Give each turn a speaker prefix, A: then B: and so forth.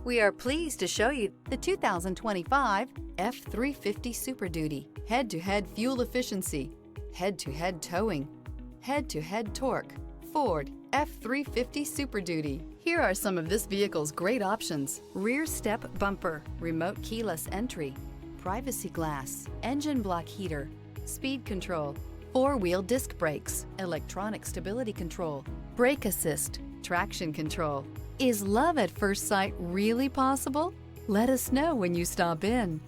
A: We are pleased to show you the 2025 F-350 Super Duty. Head-to-head fuel efficiency, head-to-head towing, head-to-head torque. Ford F-350 Super Duty. Here are some of this vehicle's great options: rear step bumper, remote keyless entry, privacy glass, engine block heater, speed control, four-wheel disc brakes, electronic stability control, brake assist, traction control. Is love at first sight really possible? Let us know when you stop in.